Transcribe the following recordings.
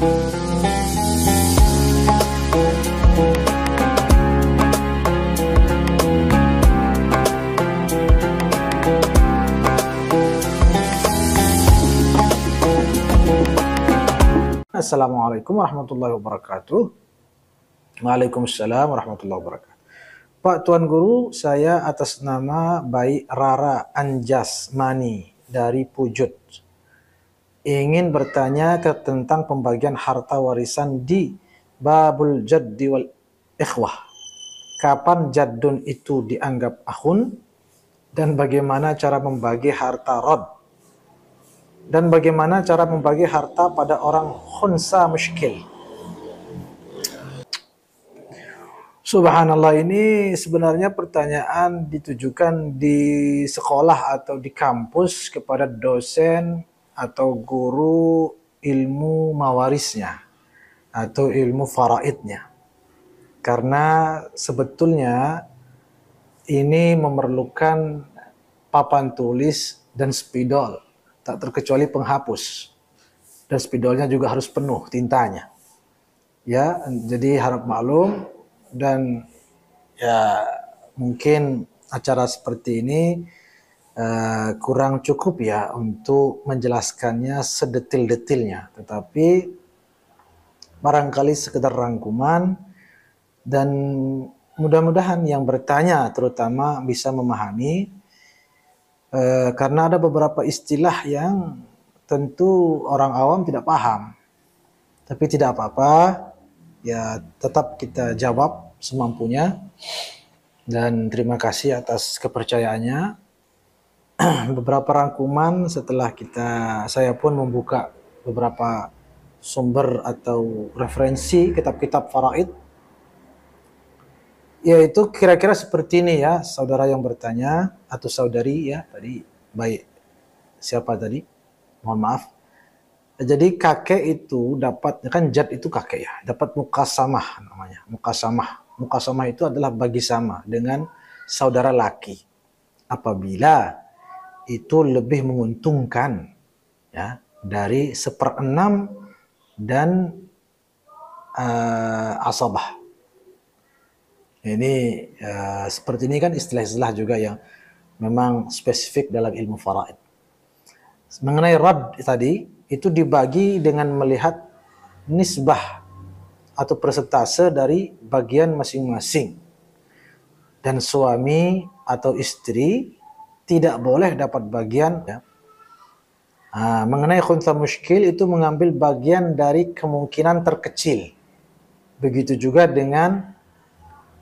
Assalamualaikum warahmatullahi wabarakatuh. Waalaikumsalam warahmatullahi wabarakatuh. Pak Tuan Guru, saya atas nama Baik Rara Anjasmani dari Pujut ingin bertanya tentang pembagian harta warisan di Babul Jaddi wal Ikhwah. Kapan jaddun itu dianggap akhun dan bagaimana cara membagi harta rod? Dan bagaimana cara membagi harta pada orang khunsa muskil? Subhanallah, ini sebenarnya pertanyaan ditujukan di sekolah atau di kampus kepada dosen atau guru ilmu mawarisnya atau ilmu faraidnya. Karena sebetulnya ini memerlukan papan tulis dan spidol. Tak terkecuali penghapus, dan spidolnya juga harus penuh tintanya. Ya, jadi harap maklum, dan ya mungkin acara seperti ini kurang cukup ya untuk menjelaskannya sedetil-detilnya, tetapi barangkali sekedar rangkuman, dan mudah-mudahan yang bertanya terutama bisa memahami. Karena ada beberapa istilah yang tentu orang awam tidak paham. Tapi tidak apa-apa, ya tetap kita jawab semampunya. Dan terima kasih atas kepercayaannya. Beberapa rangkuman setelah saya pun membuka beberapa sumber atau referensi kitab-kitab faraid. Yaitu kira-kira seperti ini ya, saudara yang bertanya atau saudari ya tadi, baik siapa tadi? Mohon maaf. Jadi kakek itu dapat, kan jad itu kakek ya, dapat mukasamah namanya, mukasamah. Mukasamah itu adalah bagi sama dengan saudara laki. Apabila itu lebih menguntungkan ya dari 1/6 dan asabah. Ini seperti ini kan istilah-istilah juga yang memang spesifik dalam ilmu faraid. Mengenai rad tadi, itu dibagi dengan melihat nisbah atau persentase dari bagian masing-masing. Dan suami atau istri tidak boleh dapat bagian. Ya. Mengenai khunsa muskil itu mengambil bagian dari kemungkinan terkecil. Begitu juga dengan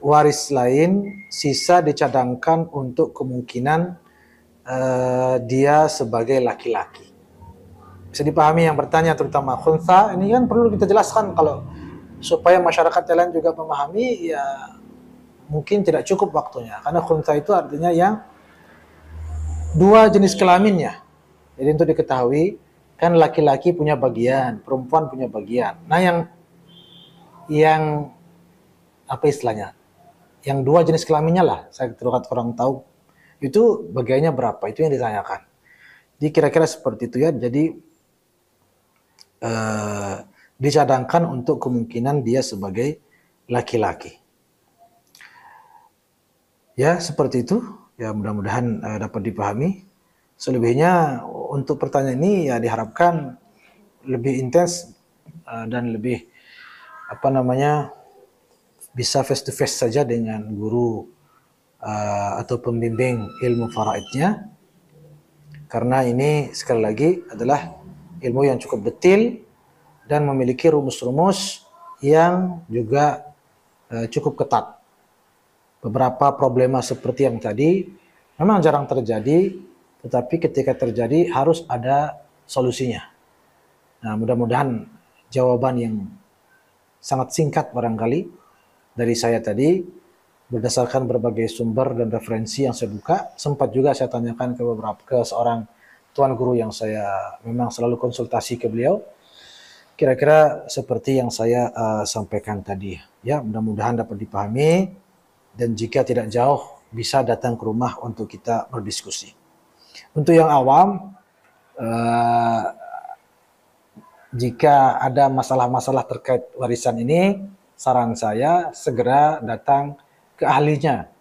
waris lain, sisa dicadangkan untuk kemungkinan dia sebagai laki-laki. Bisa dipahami yang bertanya, terutama khunsa. Ini kan perlu kita jelaskan kalau supaya masyarakat yang lain juga memahami, ya mungkin tidak cukup waktunya. Karena khunsa itu artinya yang dua jenis kelaminnya. Jadi untuk diketahui, kan laki-laki punya bagian, perempuan punya bagian. Nah yang apa istilahnya? Yang dua jenis kelaminnya lah, saya kurang tahu, itu bagiannya berapa, itu yang ditanyakan. Jadi kira-kira seperti itu ya, jadi dicadangkan untuk kemungkinan dia sebagai laki-laki. Ya, seperti itu, ya mudah-mudahan dapat dipahami. Selebihnya untuk pertanyaan ini ya diharapkan lebih intens dan lebih bisa face to face saja dengan guru atau pembimbing ilmu faraidnya, karena ini sekali lagi adalah ilmu yang cukup detil dan memiliki rumus-rumus yang juga cukup ketat. Beberapa problema seperti yang tadi memang jarang terjadi, tetapi ketika terjadi harus ada solusinya. Nah, mudah-mudahan jawaban yang sangat singkat barangkali dari saya tadi, berdasarkan berbagai sumber dan referensi yang saya buka, sempat juga saya tanyakan ke seorang tuan guru yang saya memang selalu konsultasi ke beliau. Kira-kira seperti yang saya sampaikan tadi. Ya, mudah-mudahan dapat dipahami, dan jika tidak jauh bisa datang ke rumah untuk kita berdiskusi. Untuk yang awam, jika ada masalah-masalah terkait warisan ini, saran saya segera datang ke ahlinya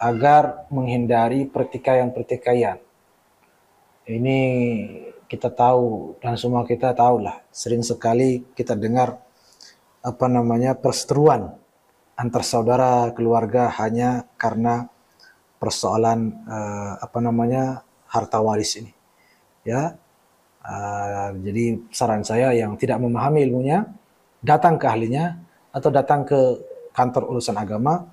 agar menghindari pertikaian-pertikaian. Ini kita tahu dan semua kita tahu lah, sering sekali kita dengar perseteruan antar saudara keluarga hanya karena persoalan harta waris ini. Ya, jadi saran saya yang tidak memahami ilmunya datang ke ahlinya atau datang ke kantor urusan agama,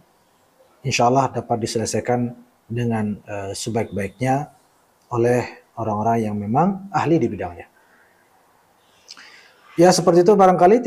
insya Allah dapat diselesaikan dengan sebaik-baiknya oleh orang-orang yang memang ahli di bidangnya. Ya seperti itu barangkali.